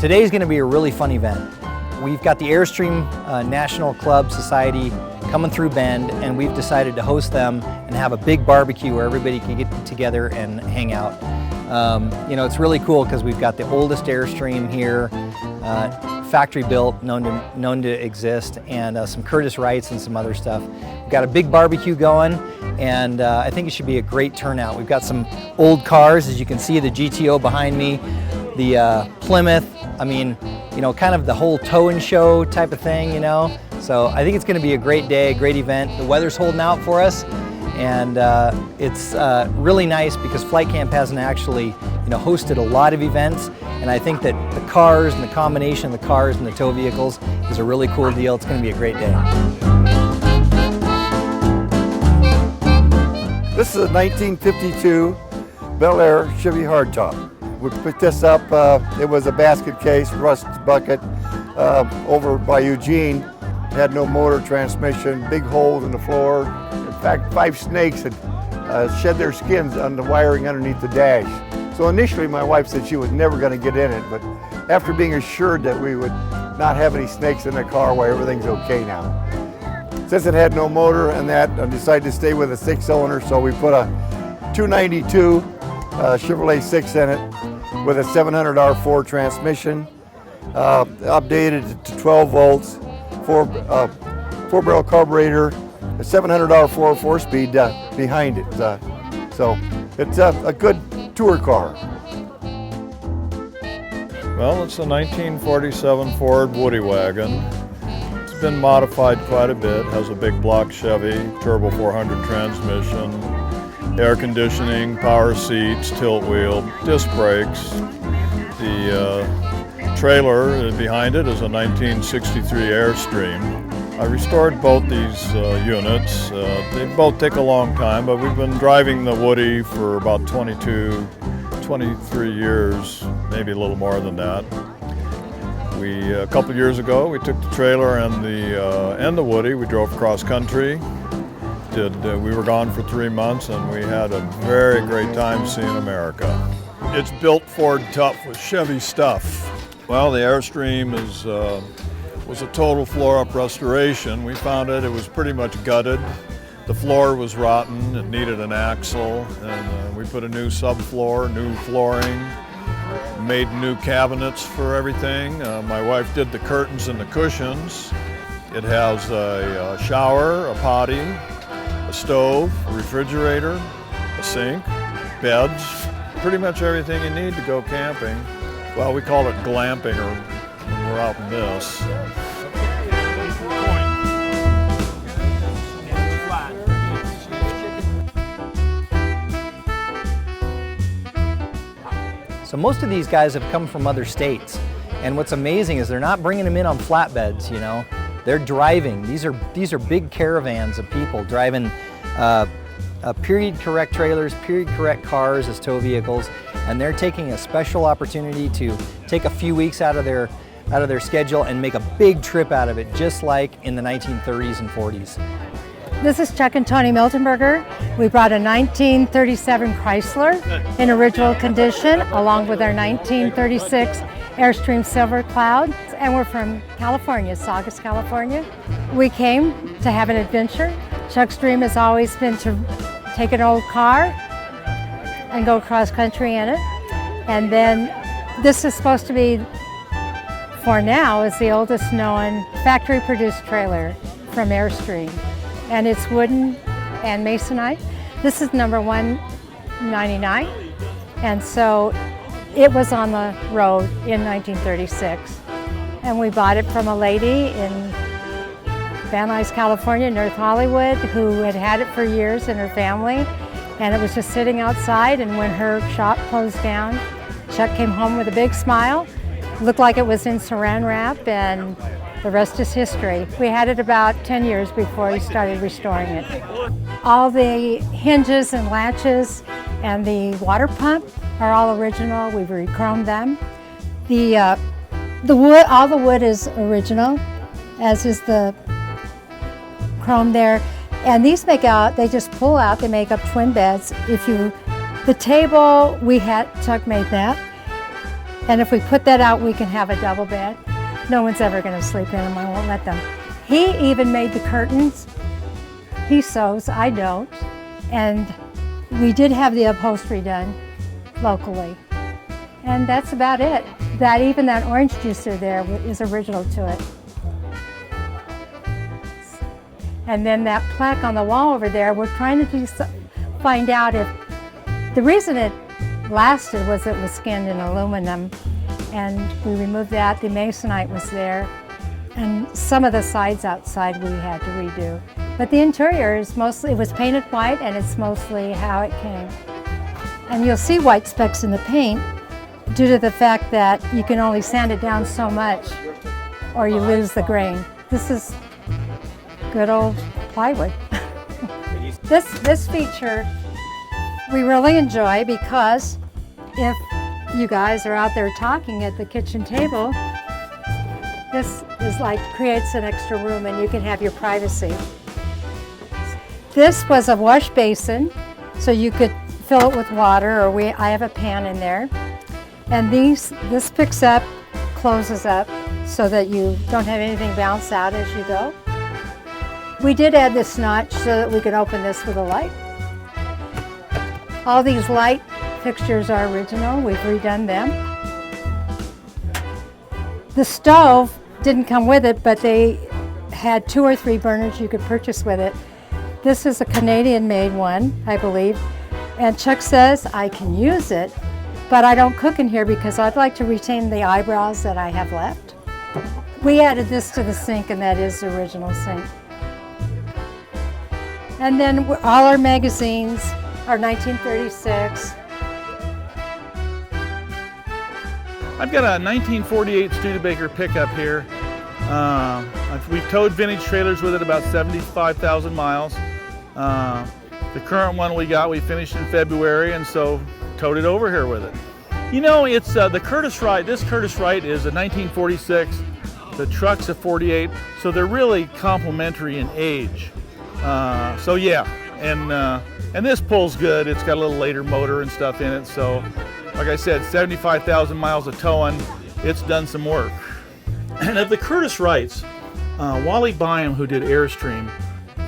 Today's going to be a really fun event. We've got the Airstream National Club Society coming through Bend, and we've decided to host them and have a big barbecue where everybody can get together and hang out. You know, it's really cool because we've got the oldest Airstream here, factory built, known to exist, and some Curtiss Wrights and some other stuff. We've got a big barbecue going, and I think it should be a great turnout. We've got some old cars, as you can see, the GTO behind me, the Plymouth. I mean, you know, kind of the whole tow and show type of thing, you know. So I think it's going to be a great day, a great event. The weather's holding out for us, and it's really nice because Flyte Camp hasn't actually, you know, hosted a lot of events, and I think that the cars and the combination of the cars and the tow vehicles is a really cool deal. It's going to be a great day. This is a 1952 Bel Air Chevy hardtop. We picked this up, it was a basket case, rust bucket, over by Eugene. It had no motor, transmission, big holes in the floor. In fact, 5 snakes had shed their skins on the wiring underneath the dash. So initially my wife said she was never going to get in it, but after being assured that we would not have any snakes in the car, why everything's okay now. Since it had no motor and that, I decided to stay with a 6-cylinder, so we put a 292 Chevrolet 6 in it with a 700 R4 transmission, updated to 12 volts, 4-barrel carburetor, a 700 R4 4-speed behind it. So it's a good tour car. Well, it's a 1947 Ford Woody Wagon. It's been modified quite a bit. Has a big block Chevy, turbo 400 transmission, air conditioning, power seats, tilt wheel, disc brakes. The trailer behind it is a 1963 Airstream. I restored both these units. They both take a long time, but we've been driving the Woody for about 23 years, maybe a little more than that. A couple years ago, we took the trailer and the Woody. We drove cross country. We were gone for 3 months, and we had a very great time seeing America. It's built Ford tough with Chevy stuff. Well, the Airstream was a total floor-up restoration. We found it was pretty much gutted. The floor was rotten, it needed an axle, and we put a new subfloor, new flooring, made new cabinets for everything. My wife did the curtains and the cushions. It has a shower, a potty, a stove, a refrigerator, a sink, beds, pretty much everything you need to go camping. Well, we call it glamping, or when we're out in this. So most of these guys have come from other states, and what's amazing is they're not bringing them in on flatbeds, you know. They're driving. These are big caravans of people driving period correct trailers, period correct cars as tow vehicles, and they're taking a special opportunity to take a few weeks out of their schedule and make a big trip out of it, just like in the 1930s and 40s. This is Chuck and Tony Miltenberger. We brought a 1937 Chrysler in original condition, along with our 1936 Airstream Silver Cloud, and we're from California, Saugus, California. We came to have an adventure. Chuck's dream has always been to take an old car and go cross country in it. And then this is supposed to be, for now, is the oldest known factory produced trailer from Airstream. And it's wooden and masonite. This is number 199. And so it was on the road in 1936. And we bought it from a lady in Van Nuys, California, North Hollywood, who had it for years in her family. And it was just sitting outside, and when her shop closed down, Chuck came home with a big smile. Looked like it was in saran wrap, and the rest is history. We had it about 10 years before we started restoring it. All the hinges and latches and the water pump are all original. We've re-chromed them. The wood, all the wood is original, as is the chrome there. And these make out, they just pull out, they make up twin beds. The table, Chuck made that. And if we put that out, we can have a double bed. No one's ever going to sleep in them. I won't let them. He even made the curtains. He sews, I don't. And we did have the upholstery done locally. And that's about it. Even that orange juicer there is original to it. And then that plaque on the wall over there, we're trying to find out if the reason it lasted was it was skinned in aluminum, and we removed that. The masonite was there, and some of the sides outside we had to redo. But the interior is mostly, it was painted white, and it's mostly how it came. And you'll see white specks in the paint due to the fact that you can only sand it down so much or you lose the grain. This is good old plywood. This feature we really enjoy because if you guys are out there talking at the kitchen table, this is like creates an extra room and you can have your privacy. This was a wash basin, so you could fill it with water, or I have a pan in there. And this picks up, closes up, so that you don't have anything bounce out as you go. We did add this notch so that we could open this with a light. All these light fixtures are original. We've redone them. The stove didn't come with it, but they had 2 or 3 burners you could purchase with it. This is a Canadian-made one, I believe. And Chuck says I can use it, but I don't cook in here because I'd like to retain the eyebrows that I have left. We added this to the sink, and that is the original sink. And then all our magazines are 1936. I've got a 1948 Studebaker Pickup here. We've towed vintage trailers with it about 75,000 miles. The current one we finished in February, and so towed it over here with it. You know, it's the Curtiss Wright. This Curtiss Wright is a 1946. The truck's a 48, so they're really complementary in age. So yeah, and this pulls good. It's got a little later motor and stuff in it. So, like I said, 75,000 miles of towing. It's done some work. And of the Curtiss Wrights, Wally Byam, who did Airstream,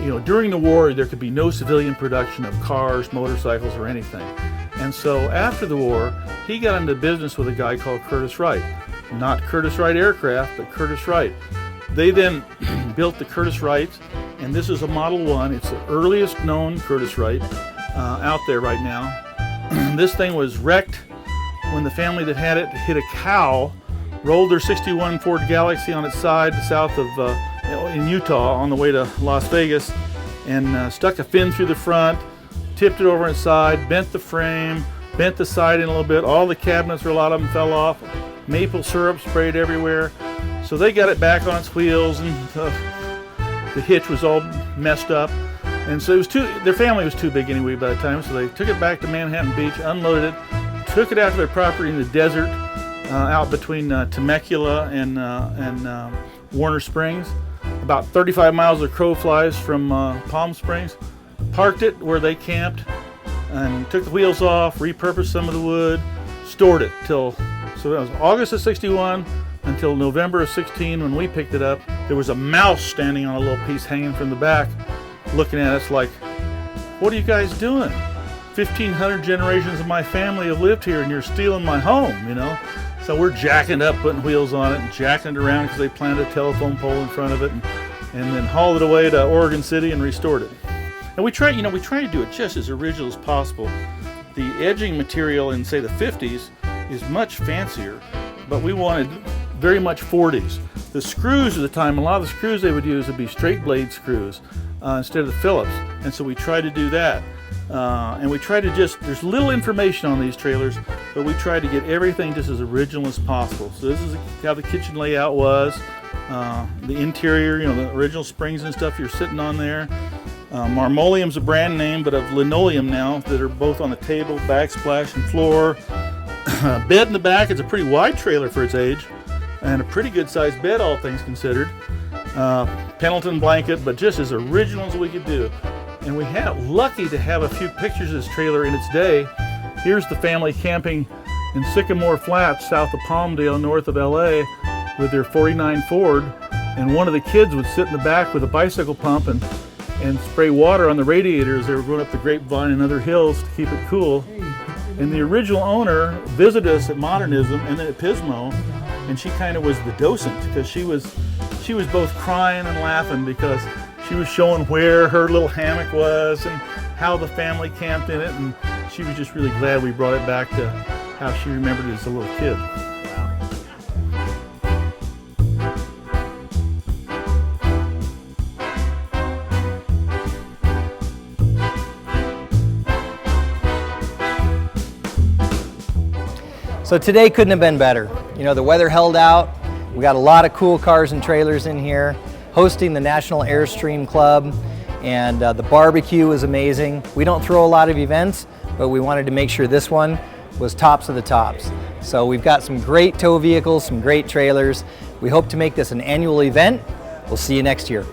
you know, during the war there could be no civilian production of cars, motorcycles, or anything. And so after the war, he got into business with a guy called Curtiss Wright. Not Curtiss Wright Aircraft, but Curtiss Wright. They then built the Curtiss Wrights, and this is a Model 1. It's the earliest known Curtiss Wright out there right now. This thing was wrecked when the family that had it hit a cow, rolled their 61 Ford Galaxy on its side south of in Utah on the way to Las Vegas, and stuck a fin through the front, tipped it over on its side, bent the frame, bent the side in a little bit. All the cabinets, or a lot of them, fell off. Maple syrup sprayed everywhere. So they got it back on its wheels, and the hitch was all messed up. And so it was their family was too big anyway by the time, so they took it back to Manhattan Beach, unloaded it, took it out to their property in the desert, out between Temecula and Warner Springs, about 35 miles of crow flies from Palm Springs. Parked it where they camped and took the wheels off, repurposed some of the wood, stored it so that was August of 61 until November of 16 when we picked it up. There was a mouse standing on a little piece hanging from the back looking at us like, what are you guys doing? 1,500 generations of my family have lived here and you're stealing my home, you know? So we're jacking it up, putting wheels on it and jacking it around because they planted a telephone pole in front of it, and then hauled it away to Oregon City and restored it. And we try to do it just as original as possible. The edging material in, say, the 50s is much fancier, but we wanted very much 40s. The screws at the time, a lot of the screws they would use would be straight blade screws instead of the Phillips, and so we tried to do that. And we try to there's little information on these trailers, but we try to get everything just as original as possible. So this is how the kitchen layout was, the interior, you know, the original springs and stuff you're sitting on there. Marmoleum's a brand name, but of linoleum now that are both on the table, backsplash, and floor. Bed in the back. It's a pretty wide trailer for its age, and a pretty good sized bed, all things considered. Pendleton blanket, but just as original as we could do. And we had lucky to have a few pictures of this trailer in its day. Here's the family camping in Sycamore Flats, south of Palmdale, north of LA, with their 49 Ford, and one of the kids would sit in the back with a bicycle pump and spray water on the radiators. They were going up the Grapevine and other hills to keep it cool. And the original owner visited us at Modernism and then at Pismo, and she kind of was the docent, because she was both crying and laughing because she was showing where her little hammock was and how the family camped in it, and she was just really glad we brought it back to how she remembered it as a little kid. So today couldn't have been better. You know, the weather held out. We got a lot of cool cars and trailers in here, hosting the National Airstream Club, and the barbecue was amazing. We don't throw a lot of events, but we wanted to make sure this one was tops of the tops. So we've got some great tow vehicles, some great trailers. We hope to make this an annual event. We'll see you next year.